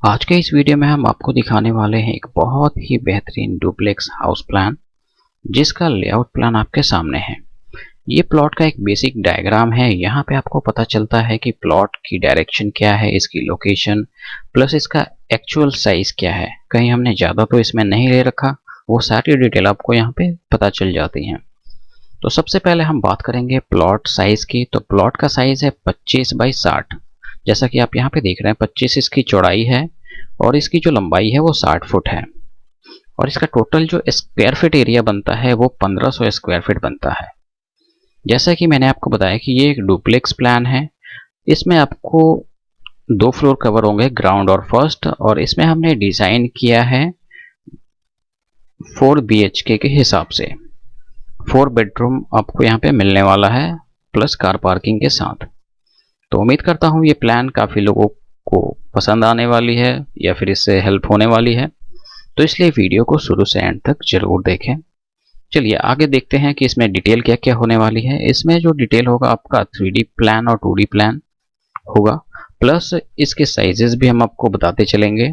आज के इस वीडियो में हम आपको दिखाने वाले हैं एक बहुत ही बेहतरीन डुप्लेक्स हाउस प्लान, जिसका लेआउट प्लान आपके सामने है। ये प्लॉट का एक बेसिक डायग्राम है। यहाँ पे आपको पता चलता है कि प्लॉट की डायरेक्शन क्या है, इसकी लोकेशन प्लस इसका एक्चुअल साइज क्या है। कहीं हमने ज़्यादा तो इसमें नहीं ले रखा, वो सारी डिटेल आपको यहाँ पे पता चल जाती हैं। तो सबसे पहले हम बात करेंगे प्लॉट साइज की। तो प्लॉट का साइज है 25 बाई 60। जैसा कि आप यहाँ पे देख रहे हैं, 25 इसकी चौड़ाई है और इसकी जो लंबाई है वो 60 फुट है। और इसका टोटल जो स्क्वायर फीट एरिया बनता है वो 1500 स्क्वायर फीट बनता है। जैसा कि मैंने आपको बताया कि ये एक डुप्लेक्स प्लान है। इसमें आपको 2 फ्लोर कवर होंगे, ग्राउंड और फर्स्ट। और इसमें हमने डिज़ाइन किया है 4 BHK के हिसाब से। 4 बेडरूम आपको यहाँ पे मिलने वाला है प्लस कार पार्किंग के साथ। तो उम्मीद करता हूँ ये प्लान काफ़ी लोगों को पसंद आने वाली है या फिर इससे हेल्प होने वाली है। तो इसलिए वीडियो को शुरू से एंड तक जरूर देखें। चलिए आगे देखते हैं कि इसमें डिटेल क्या क्या होने वाली है। इसमें जो डिटेल होगा आपका 3D प्लान और 2D प्लान होगा, प्लस इसके साइजेस भी हम आपको बताते चलेंगे,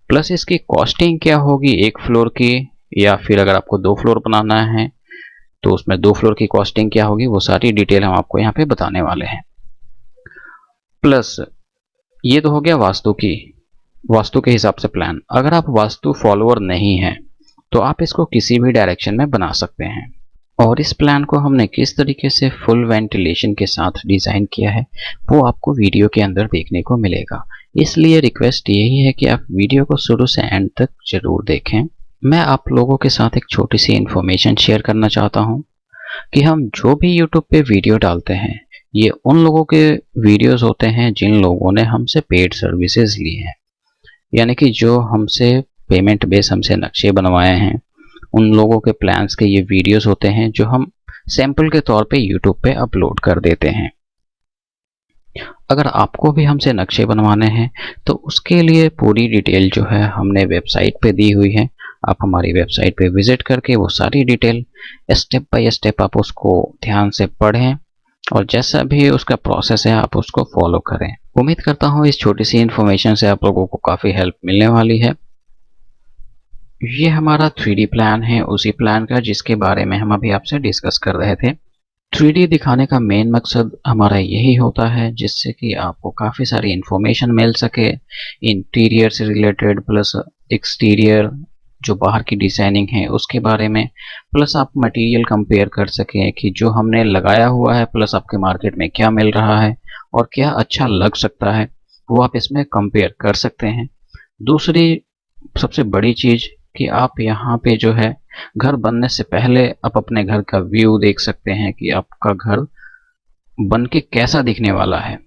प्लस इसकी कॉस्टिंग क्या होगी 1 फ्लोर की, या फिर अगर आपको 2 फ्लोर बनाना है तो उसमें 2 फ्लोर की कॉस्टिंग क्या होगी, वो सारी डिटेल हम आपको यहाँ पे बताने वाले हैं। प्लस ये तो हो गया वास्तु के हिसाब से प्लान। अगर आप वास्तु फॉलोअर नहीं हैं तो आप इसको किसी भी डायरेक्शन में बना सकते हैं। और इस प्लान को हमने किस तरीके से फुल वेंटिलेशन के साथ डिज़ाइन किया है वो आपको वीडियो के अंदर देखने को मिलेगा। इसलिए रिक्वेस्ट यही है कि आप वीडियो को शुरू से एंड तक जरूर देखें। मैं आप लोगों के साथ एक छोटी सी इन्फॉर्मेशन शेयर करना चाहता हूँ कि हम जो भी यूट्यूब पे वीडियो डालते हैं ये उन लोगों के वीडियोस होते हैं जिन लोगों ने हमसे पेड सर्विसेज ली हैं, यानी कि जो हमसे पेमेंट बेस हमसे नक्शे बनवाए हैं, उन लोगों के प्लान्स के ये वीडियोस होते हैं जो हम सैंपल के तौर पे यूट्यूब पे अपलोड कर देते हैं। अगर आपको भी हमसे नक्शे बनवाने हैं तो उसके लिए पूरी डिटेल जो है हमने वेबसाइट पे दी हुई है। आप हमारी वेबसाइट पे विजिट करके वो सारी डिटेल स्टेप बाय स्टेप आप उसको ध्यान से पढ़ें और जैसा भी उसका प्रोसेस है आप उसको फॉलो करें। उम्मीद करता हूँ इस छोटी सी इन्फॉर्मेशन से आप लोगों को काफ़ी हेल्प मिलने वाली है। ये हमारा 3D प्लान है उसी प्लान का जिसके बारे में हम अभी आपसे डिस्कस कर रहे थे। 3D दिखाने का मेन मकसद हमारा यही होता है जिससे कि आपको काफ़ी सारी इन्फॉर्मेशन मिल सके इंटीरियर से रिलेटेड, प्लस एक्सटीरियर जो बाहर की डिज़ाइनिंग है उसके बारे में, प्लस आप मटेरियल कंपेयर कर सकें कि जो हमने लगाया हुआ है प्लस आपके मार्केट में क्या मिल रहा है और क्या अच्छा लग सकता है वो आप इसमें कंपेयर कर सकते हैं। दूसरी सबसे बड़ी चीज़ कि आप यहाँ पे जो है घर बनने से पहले आप अपने घर का व्यू देख सकते हैं कि आपका घर बन के कैसा दिखने वाला है।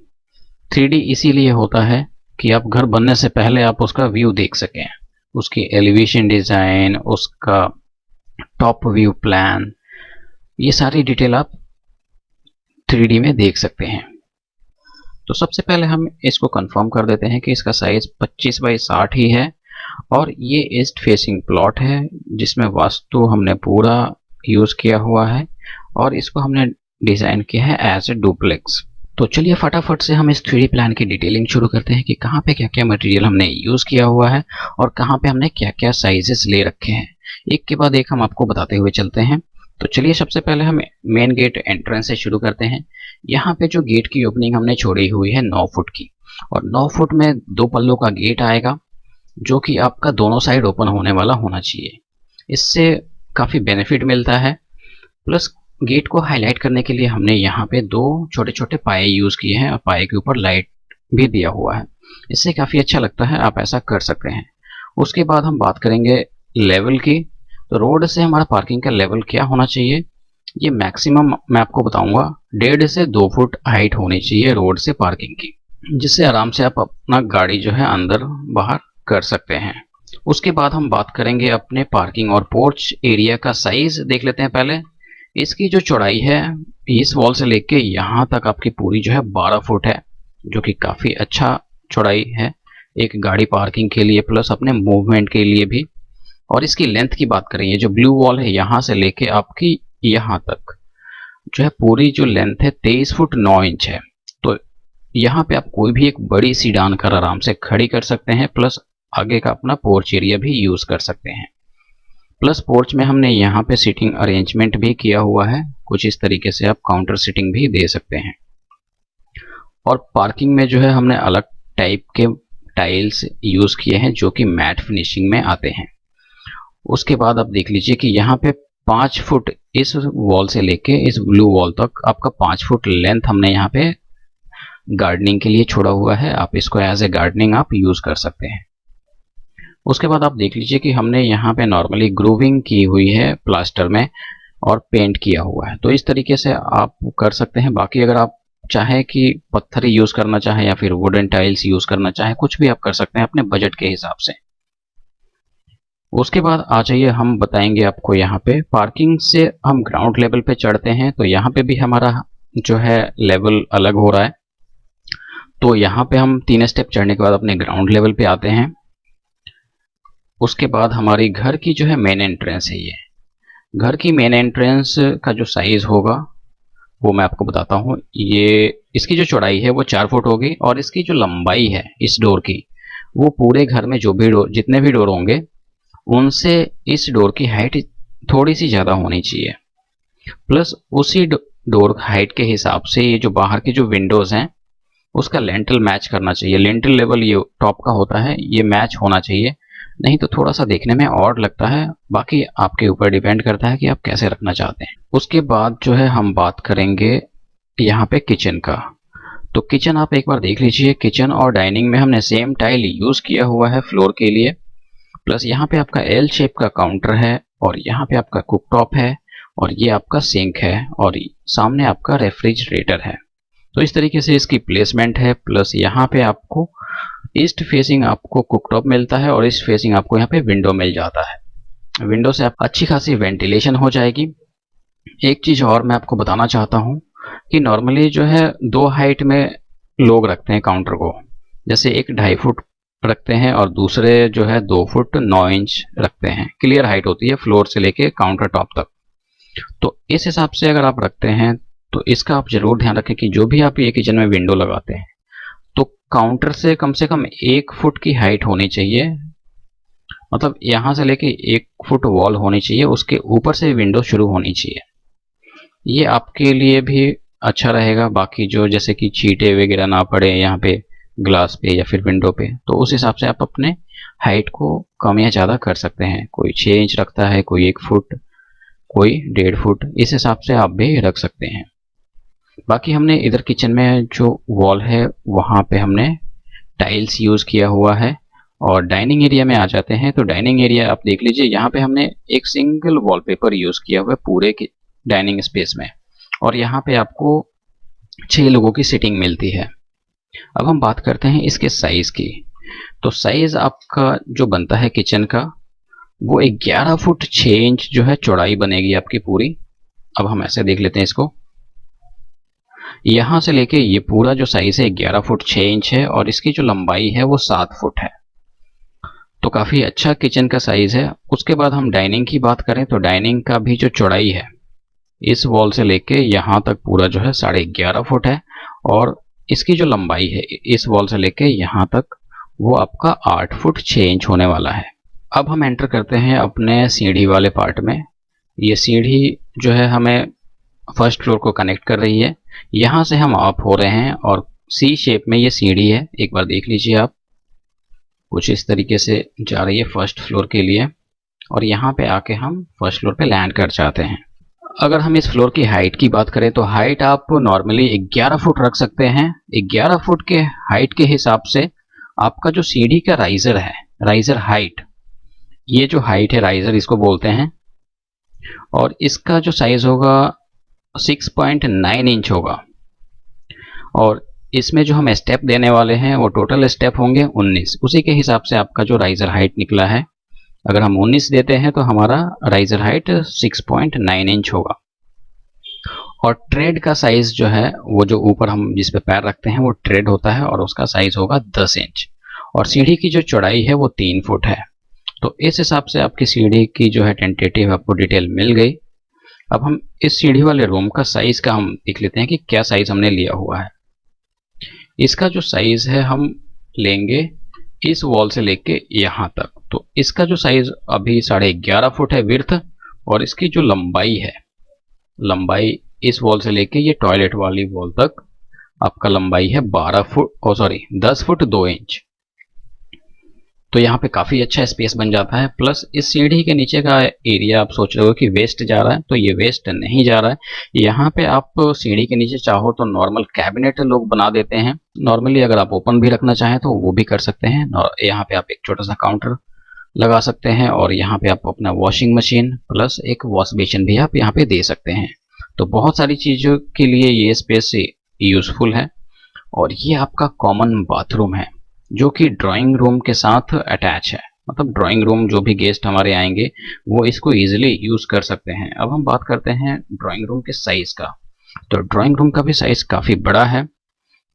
3D इसीलिए होता है कि आप घर बनने से पहले आप उसका व्यू देख सकें, उसकी एलिवेशन डिज़ाइन, उसका टॉप व्यू प्लान, ये सारी डिटेल आप 3D में देख सकते हैं। तो सबसे पहले हम इसको कंफर्म कर देते हैं कि इसका साइज 25 बाई 60 ही है और ये ईस्ट फेसिंग प्लॉट है जिसमें वास्तु हमने पूरा यूज़ किया हुआ है और इसको हमने डिज़ाइन किया है एज ए डुप्लेक्स। तो चलिए फटाफट से हम इस 3D प्लान की डिटेलिंग शुरू करते हैं कि कहाँ पे क्या क्या मटेरियल हमने यूज़ किया हुआ है और कहाँ पे हमने क्या क्या साइजेस ले रखे हैं। एक के बाद एक हम आपको बताते हुए चलते हैं। तो चलिए सबसे पहले हम मेन गेट एंट्रेंस से शुरू करते हैं। यहाँ पे जो गेट की ओपनिंग हमने छोड़ी हुई है 9 फुट की, और 9 फुट में 2 पल्लों का गेट आएगा जो कि आपका दोनों साइड ओपन होने वाला होना चाहिए। इससे काफ़ी बेनिफिट मिलता है। प्लस गेट को हाईलाइट करने के लिए हमने यहाँ पे 2 छोटे छोटे पाए यूज़ किए हैं और पाए के ऊपर लाइट भी दिया हुआ है। इससे काफ़ी अच्छा लगता है, आप ऐसा कर सकते हैं। उसके बाद हम बात करेंगे लेवल की। तो रोड से हमारा पार्किंग का लेवल क्या होना चाहिए, ये मैक्सिमम मैं आपको बताऊंगा 1.5 से 2 फुट हाइट होनी चाहिए रोड से पार्किंग की, जिससे आराम से आप अपना गाड़ी जो है अंदर बाहर कर सकते हैं। उसके बाद हम बात करेंगे अपने पार्किंग और पोर्च एरिया का साइज देख लेते हैं। पहले इसकी जो चौड़ाई है इस वॉल से लेके यहाँ तक आपकी पूरी जो है 12 फुट है, जो कि काफ़ी अच्छा चौड़ाई है एक गाड़ी पार्किंग के लिए प्लस अपने मूवमेंट के लिए भी। और इसकी लेंथ की बात करें, ये जो ब्लू वॉल है यहाँ से लेके आपकी यहाँ तक जो है पूरी जो लेंथ है 23 फुट 9 इंच है। तो यहाँ पे आप कोई भी एक बड़ी सीडान कार आराम से खड़ी कर सकते हैं, प्लस आगे का अपना पोर्च एरिया भी यूज कर सकते हैं। प्लस पोर्च में हमने यहाँ पे सीटिंग अरेंजमेंट भी किया हुआ है, कुछ इस तरीके से आप काउंटर सीटिंग भी दे सकते हैं। और पार्किंग में जो है हमने अलग टाइप के टाइल्स यूज किए हैं जो कि मैट फिनिशिंग में आते हैं। उसके बाद आप देख लीजिए कि यहाँ पे 5 फुट इस वॉल से लेके इस ब्लू वॉल तक आपका 5 फुट लेंथ हमने यहाँ पे गार्डनिंग के लिए छोड़ा हुआ है। आप इसको एज ए गार्डनिंग आप यूज कर सकते हैं। उसके बाद आप देख लीजिए कि हमने यहाँ पे नॉर्मली ग्रूविंग की हुई है प्लास्टर में और पेंट किया हुआ है, तो इस तरीके से आप कर सकते हैं। बाकी अगर आप चाहे कि पत्थर यूज करना चाहे या फिर वुडन टाइल्स यूज करना चाहे, कुछ भी आप कर सकते हैं अपने बजट के हिसाब से। उसके बाद आ जाइए, हम बताएंगे आपको यहाँ पे पार्किंग से हम ग्राउंड लेवल पे चढ़ते हैं, तो यहाँ पे भी हमारा जो है लेवल अलग हो रहा है। तो यहाँ पे हम 3 स्टेप चढ़ने के बाद अपने ग्राउंड लेवल पे आते हैं। उसके बाद हमारी घर की जो है मेन एंट्रेंस है। ये घर की मेन एंट्रेंस का जो साइज होगा वो मैं आपको बताता हूँ। ये इसकी जो चौड़ाई है वो 4 फुट होगी और इसकी जो लंबाई है इस डोर की, वो पूरे घर में जो भी डोर, जितने भी डोर होंगे उनसे इस डोर की हाइट थोड़ी सी ज़्यादा होनी चाहिए। प्लस उसी डोर हाइट के हिसाब से ये जो बाहर की जो विंडोज़ हैं उसका लेंटल मैच करना चाहिए। लेंटल लेवल ये टॉप का होता है, ये मैच होना चाहिए, नहीं तो थोड़ा सा देखने में ऑड लगता है। बाकी आपके ऊपर डिपेंड करता है कि आप कैसे रखना चाहते हैं। उसके बाद जो है हम बात करेंगे यहाँ पे किचन का। तो किचन आप एक बार देख लीजिए, किचन और डाइनिंग में हमने सेम टाइल यूज किया हुआ है फ्लोर के लिए। प्लस यहाँ पे आपका एल शेप का काउंटर है और यहाँ पे आपका कुक टॉप है और ये आपका सिंक है और सामने आपका रेफ्रिजरेटर है। तो इस तरीके से इसकी प्लेसमेंट है। प्लस यहाँ पे आपको ईस्ट फेसिंग आपको कुकटॉप मिलता है और ईस्ट फेसिंग आपको यहाँ पे विंडो मिल जाता है। विंडो से आप अच्छी खासी वेंटिलेशन हो जाएगी। एक चीज़ और मैं आपको बताना चाहता हूँ कि नॉर्मली जो है 2 हाइट में लोग रखते हैं काउंटर को, जैसे एक 2.5 फुट रखते हैं और दूसरे जो है 2 फुट 9 इंच रखते हैं। क्लियर हाइट होती है फ्लोर से लेके काउंटर टॉप तक। तो इस हिसाब से अगर आप रखते हैं तो इसका आप जरूर ध्यान रखें कि जो भी आप ये किचन में विंडो लगाते हैं तो काउंटर से कम 1 फुट की हाइट होनी चाहिए। मतलब यहाँ से लेके 1 फुट वॉल होनी चाहिए, उसके ऊपर से विंडो शुरू होनी चाहिए। ये आपके लिए भी अच्छा रहेगा। बाकी जो जैसे कि छींटे वगैरह ना पड़े यहाँ पे ग्लास पे या फिर विंडो पे, तो उस हिसाब से आप अपने हाइट को कम या ज़्यादा कर सकते हैं। कोई 6 इंच रखता है, कोई 1 फुट, कोई 1.5 फुट, इस हिसाब से आप भी रख सकते हैं। बाकी हमने इधर किचन में जो वॉल है वहाँ पे हमने टाइल्स यूज़ किया हुआ है। और डाइनिंग एरिया में आ जाते हैं, तो डाइनिंग एरिया आप देख लीजिए, यहाँ पे हमने एक सिंगल वॉलपेपर यूज़ किया हुआ है पूरे की डाइनिंग स्पेस में और यहाँ पे आपको 6 लोगों की सीटिंग मिलती है। अब हम बात करते हैं इसके साइज़ की। तो साइज़ आपका जो बनता है किचन का वो 11 फुट 6 इंच जो है चौड़ाई बनेगी आपकी पूरी। अब हम ऐसे देख लेते हैं इसको, यहाँ से लेके ये पूरा जो साइज है 11 फुट 6 इंच है और इसकी जो लंबाई है वो 7 फुट है। तो काफ़ी अच्छा किचन का साइज है। उसके बाद हम डाइनिंग की बात करें तो डाइनिंग का भी जो चौड़ाई है इस वॉल से लेके यहाँ तक पूरा जो है 11.5 फुट है और इसकी जो लंबाई है इस वॉल से लेके यहाँ तक वो आपका 8 फुट 6 इंच होने वाला है। अब हम एंटर करते हैं अपने सीढ़ी वाले पार्ट में। ये सीढ़ी जो है हमें फर्स्ट फ्लोर को कनेक्ट कर रही है। यहाँ से हम अप हो रहे हैं और सी शेप में ये सीढ़ी है, एक बार देख लीजिए आप, कुछ इस तरीके से जा रही है फर्स्ट फ्लोर के लिए और यहाँ पे आके हम फर्स्ट फ्लोर पे लैंड कर जाते हैं। अगर हम इस फ्लोर की हाइट की बात करें तो हाइट आप नॉर्मली 11 फुट रख सकते हैं। 11 फुट के हाइट के हिसाब से आपका जो सीढ़ी का राइजर है, राइजर हाइट, ये जो हाइट है राइजर इसको बोलते हैं, और इसका जो साइज होगा 6.9 इंच होगा। और इसमें जो हम स्टेप देने वाले हैं वो टोटल स्टेप होंगे 19। उसी के हिसाब से आपका जो राइजर हाइट निकला है, अगर हम 19 देते हैं तो हमारा राइजर हाइट 6.9 इंच होगा। और ट्रेड का साइज जो है वो जो ऊपर हम जिस पे पैर रखते हैं वो ट्रेड होता है और उसका साइज होगा 10 इंच। और सीढ़ी की जो चौड़ाई है वो 3 फुट है। तो इस हिसाब से आपकी सीढ़ी की जो है टेंटेटिव आपको डिटेल मिल गई। अब हम इस सीढ़ी वाले रूम का साइज का हम देख लेते हैं कि क्या साइज हमने लिया हुआ है। इसका जो साइज है हम लेंगे इस वॉल से लेके यहाँ तक। तो इसका जो साइज अभी 11.5 फुट है विड्थ, और इसकी जो लंबाई है, लंबाई इस वॉल से लेके ये टॉयलेट वाली वॉल तक आपका लंबाई है 10 फुट 2 इंच। तो यहाँ पे काफ़ी अच्छा स्पेस बन जाता है। प्लस इस सीढ़ी के नीचे का एरिया आप सोच रहे हो कि वेस्ट जा रहा है, तो ये वेस्ट नहीं जा रहा है। यहाँ पे आप सीढ़ी के नीचे चाहो तो नॉर्मल कैबिनेट लोग बना देते हैं। नॉर्मली अगर आप ओपन भी रखना चाहें तो वो भी कर सकते हैं। यहाँ पे आप एक छोटा सा काउंटर लगा सकते हैं, और यहाँ पे आप अपना वॉशिंग मशीन प्लस एक वॉश बेसिन भी आप यहाँ पे दे सकते हैं। तो बहुत सारी चीज़ों के लिए ये स्पेस यूजफुल है। और ये आपका कॉमन बाथरूम है जो कि ड्राइंग रूम के साथ अटैच है। मतलब ड्राइंग रूम जो भी गेस्ट हमारे आएंगे वो इसको इजीली यूज कर सकते हैं। अब हम बात करते हैं ड्राइंग रूम के साइज का। तो ड्राइंग रूम का भी साइज काफी बड़ा है,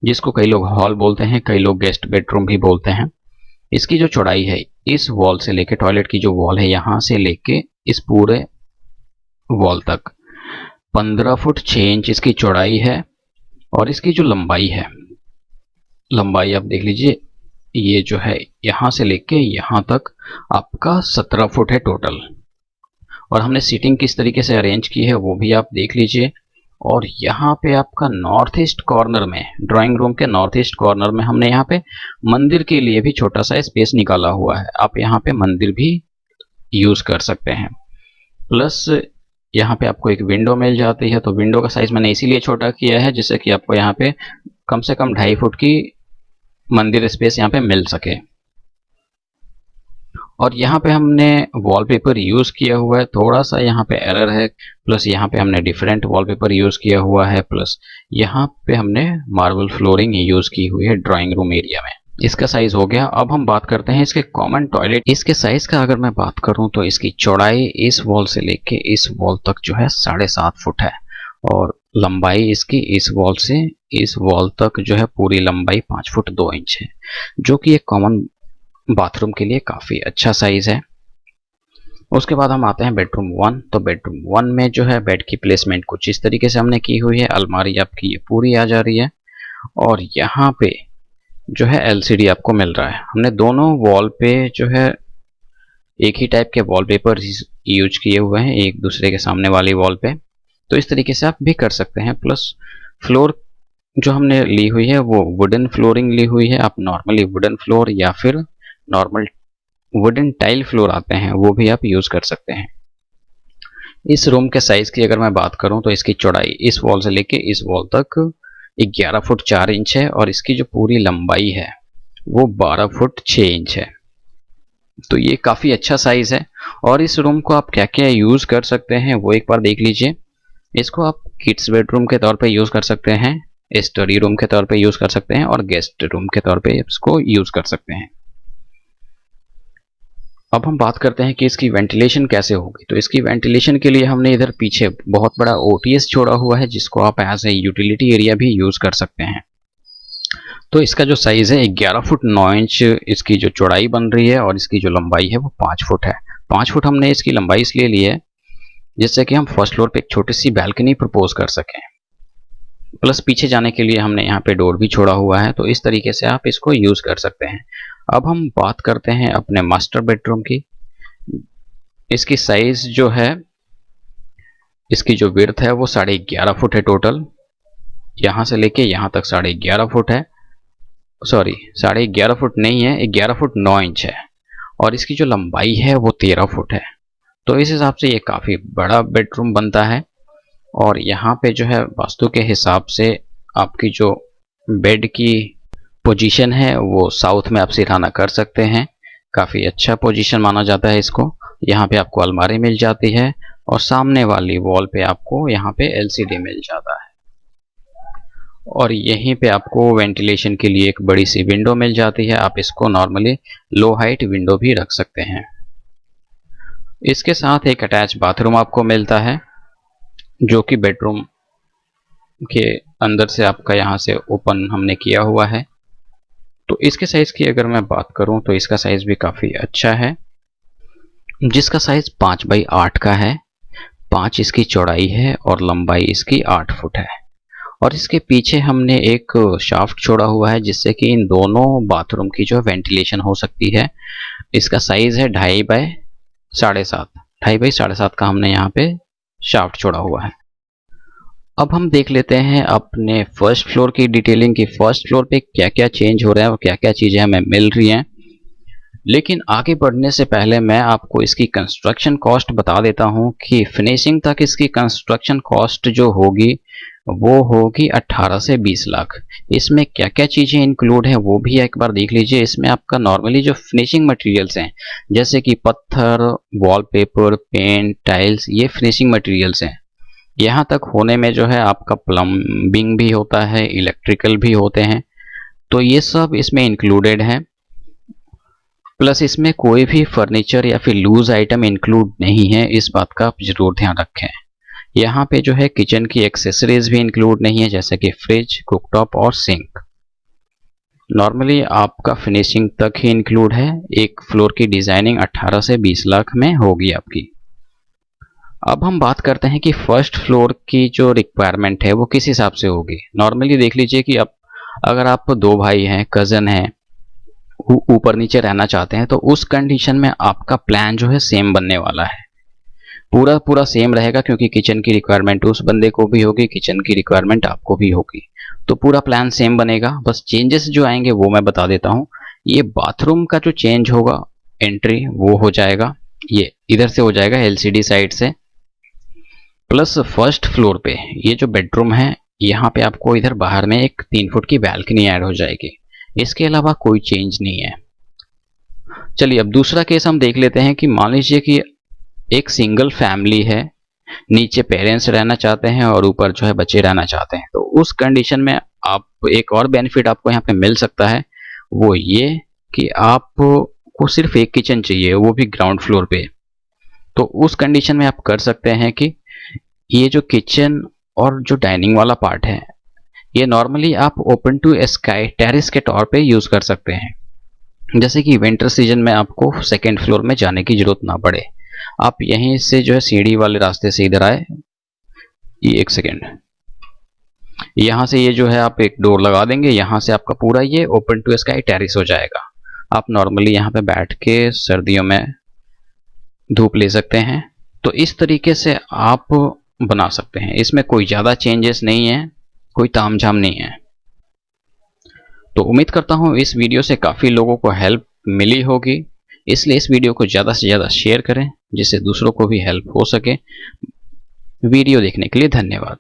जिसको कई लोग हॉल बोलते हैं, कई लोग गेस्ट बेडरूम भी बोलते हैं। इसकी जो चौड़ाई है, इस वॉल से लेके टॉयलेट की जो वॉल है यहाँ से लेके इस पूरे वॉल तक 15 फुट 6 इंच इसकी चौड़ाई है। और इसकी जो लंबाई है, लंबाई आप देख लीजिए, ये जो है यहाँ से लेके यहाँ तक आपका 17 फुट है टोटल। और हमने सीटिंग किस तरीके से अरेंज की है वो भी आप देख लीजिए। और यहाँ पे आपका नॉर्थ ईस्ट कॉर्नर में, ड्राइंग रूम के नॉर्थ ईस्ट कॉर्नर में हमने यहाँ पे मंदिर के लिए भी छोटा सा स्पेस निकाला हुआ है। आप यहाँ पे मंदिर भी यूज कर सकते हैं। प्लस यहाँ पे आपको एक विंडो मिल जाती है। तो विंडो का साइज मैंने इसीलिए छोटा किया है जिससे कि आपको यहाँ पे कम से कम 2.5 फुट की मंदिर स्पेस यहाँ पे मिल सके। और यहाँ पे हमने वॉलपेपर यूज किया हुआ है, थोड़ा सा यहाँ पे एरर है। प्लस यहाँ पे हमने डिफरेंट वॉलपेपर यूज किया हुआ है। प्लस यहाँ पे हमने मार्बल फ्लोरिंग यूज की हुई है ड्राइंग रूम एरिया में। इसका साइज हो गया। अब हम बात करते हैं इसके कॉमन टॉयलेट। इसके साइज का अगर मैं बात करूं तो इसकी चौड़ाई इस वॉल से लेके इस वॉल तक जो है 7.5 फुट है, और लंबाई इसकी इस वॉल से इस वॉल तक जो है पूरी लंबाई 5 फुट 2 इंच है, जो कि एक कॉमन बाथरूम के लिए काफी अच्छा साइज है। उसके बाद हम आते हैं बेडरूम 1। तो बेडरूम 1 में जो है बेड की प्लेसमेंट कुछ इस तरीके से हमने की हुई है। अलमारी आपकी ये पूरी आ जा रही है, और यहाँ पे जो है एलसीडी आपको मिल रहा है। हमने दोनों वॉल पे जो है एक ही टाइप के वॉलपेपर यूज किए हुए हैं एक दूसरे के सामने वाली वॉल पे। तो इस तरीके से आप भी कर सकते हैं। प्लस फ्लोर जो हमने ली हुई है वो वुडन फ्लोरिंग ली हुई है। आप नॉर्मली वुडन फ्लोर या फिर नॉर्मल वुडन टाइल फ्लोर आते हैं वो भी आप यूज कर सकते हैं। इस रूम के साइज की अगर मैं बात करूं तो इसकी चौड़ाई इस वॉल से लेके इस वॉल तक 11 फुट 4 इंच है, और इसकी जो पूरी लंबाई है वो 12 फुट 6 इंच है। तो ये काफी अच्छा साइज है। और इस रूम को आप क्या क्या यूज कर सकते हैं वो एक बार देख लीजिए। इसको आप किड्स बेडरूम के तौर पे यूज कर सकते हैं, स्टडी रूम के तौर पे यूज कर सकते हैं, और गेस्ट रूम के तौर पे इसको यूज कर सकते हैं। अब हम बात करते हैं कि इसकी वेंटिलेशन कैसे होगी। तो इसकी वेंटिलेशन के लिए हमने इधर पीछे बहुत बड़ा ओटीएस छोड़ा हुआ है, जिसको आप एज ए यूटिलिटी एरिया भी यूज कर सकते हैं। तो इसका जो साइज है 11 फुट 9 इंच इसकी जो चौड़ाई बन रही है, और इसकी जो लंबाई है वो 5 फुट है। 5 फुट हमने इसकी लंबाई इसलिए ली है जिससे कि हम फर्स्ट फ्लोर पे एक छोटी सी बैल्कनी प्रपोज कर सकें। प्लस पीछे जाने के लिए हमने यहाँ पे डोर भी छोड़ा हुआ है। तो इस तरीके से आप इसको यूज कर सकते हैं। अब हम बात करते हैं अपने मास्टर बेडरूम की। इसकी साइज जो है, इसकी जो विड्थ है वो 11.5 फुट है टोटल। यहाँ से लेके यहाँ तक 11.5 फुट है। सॉरी, 11.5 फुट नहीं है, 11 फुट 9 इंच है। और इसकी जो लंबाई है वो 13 फुट है। तो इस हिसाब से ये काफ़ी बड़ा बेडरूम बनता है। और यहाँ पे जो है वास्तु के हिसाब से आपकी जो बेड की पोजीशन है वो साउथ में आप सिरहाना कर सकते हैं। काफ़ी अच्छा पोजीशन माना जाता है इसको। यहाँ पे आपको अलमारी मिल जाती है, और सामने वाली वॉल पे आपको यहाँ पे एलसीडी मिल जाता है। और यहीं पे आपको वेंटिलेशन के लिए एक बड़ी सी विंडो मिल जाती है। आप इसको नॉर्मली लो हाइट विंडो भी रख सकते हैं। इसके साथ एक अटैच बाथरूम आपको मिलता है, जो कि बेडरूम के अंदर से आपका यहाँ से ओपन हमने किया हुआ है। तो इसके साइज की अगर मैं बात करूं तो इसका साइज भी काफ़ी अच्छा है, जिसका साइज 5x8 का है। 5 इसकी चौड़ाई है और लंबाई इसकी 8 फुट है। और इसके पीछे हमने एक शाफ्ट छोड़ा हुआ है जिससे कि इन दोनों बाथरूम की जो वेंटिलेशन हो सकती है। इसका साइज है 2.5 बाय 7.5, 2.5 बाय 7.5 का हमने यहाँ पे शाफ्ट छोड़ा हुआ है। अब हम देख लेते हैं अपने फर्स्ट फ्लोर की डिटेलिंग की फर्स्ट फ्लोर पे क्या क्या चेंज हो रहा है और क्या क्या चीज़ें हमें मिल रही हैं। लेकिन आगे बढ़ने से पहले मैं आपको इसकी कंस्ट्रक्शन कॉस्ट बता देता हूं कि फिनिशिंग तक इसकी कंस्ट्रक्शन कॉस्ट जो होगी वो होगी 18 से 20 लाख। इसमें क्या क्या चीज़ें इंक्लूड है वो भी एक बार देख लीजिए। इसमें आपका नॉर्मली जो फिनिशिंग मटेरियल्स हैं जैसे कि पत्थर, वॉलपेपर, पेंट, टाइल्स, ये फिनिशिंग मटेरियल्स हैं। यहाँ तक होने में जो है आपका प्लम्बिंग भी होता है, इलेक्ट्रिकल भी होते हैं, तो ये सब इसमें इंक्लूडेड है। प्लस इसमें कोई भी फर्नीचर या फिर लूज आइटम इंक्लूड नहीं है, इस बात का आप जरूर ध्यान रखें। यहाँ पे जो है किचन की एक्सेसरीज भी इंक्लूड नहीं है जैसे कि फ्रिज, कुकटॉप और सिंक। नॉर्मली आपका फिनिशिंग तक ही इंक्लूड है। एक फ्लोर की डिजाइनिंग 18 से 20 लाख में होगी आपकी। अब हम बात करते हैं कि फर्स्ट फ्लोर की जो रिक्वायरमेंट है वो किस हिसाब से होगी। नॉर्मली देख लीजिए कि अब अगर आप 2 भाई हैं, कजन हैं, ऊपर नीचे रहना चाहते हैं तो उस कंडीशन में आपका प्लान जो है सेम बनने वाला है। पूरा सेम रहेगा क्योंकि किचन की रिक्वायरमेंट उस बंदे को भी होगी, किचन की रिक्वायरमेंट आपको भी होगी, तो पूरा प्लान सेम बनेगा। बस चेंजेस जो आएंगे वो मैं बता देता हूँ। ये बाथरूम का जो चेंज होगा एंट्री वो हो जाएगा, ये इधर से हो जाएगा एलसीडी साइड से। प्लस फर्स्ट फ्लोर पे ये जो बेडरूम है यहाँ पे आपको इधर बाहर में एक 3 फुट की बैल्कनी ऐड हो जाएगी। इसके अलावा कोई चेंज नहीं है। चलिए अब दूसरा केस हम देख लेते हैं कि मान लीजिए कि एक सिंगल फैमिली है, नीचे पेरेंट्स रहना चाहते हैं और ऊपर जो है बच्चे रहना चाहते हैं, तो उस कंडीशन में आप एक और बेनिफिट आपको यहाँ पे मिल सकता है, वो ये कि आपको सिर्फ एक किचन चाहिए, वो भी ग्राउंड फ्लोर पे। तो उस कंडीशन में आप कर सकते हैं कि ये जो किचन और जो डाइनिंग वाला पार्ट है ये नॉर्मली आप ओपन टू स्काई टेरेस के तौर पे यूज कर सकते हैं। जैसे कि विंटर सीजन में आपको सेकेंड फ्लोर में जाने की जरूरत ना पड़े, आप यहीं से जो है सीढ़ी वाले रास्ते से इधर आए, ये एक सेकेंड, यहाँ से ये जो है आप एक डोर लगा देंगे, यहाँ से आपका पूरा ये ओपन टू स्काई टेरेस हो जाएगा। आप नॉर्मली यहाँ पे बैठ के सर्दियों में धूप ले सकते हैं। तो इस तरीके से आप बना सकते हैं। इसमें कोई ज़्यादा चेंजेस नहीं है, कोई तामझाम नहीं है। तो उम्मीद करता हूँ इस वीडियो से काफ़ी लोगों को हेल्प मिली होगी, इसलिए इस वीडियो को ज़्यादा से ज़्यादा शेयर करें जिससे दूसरों को भी हेल्प हो सके। वीडियो देखने के लिए धन्यवाद।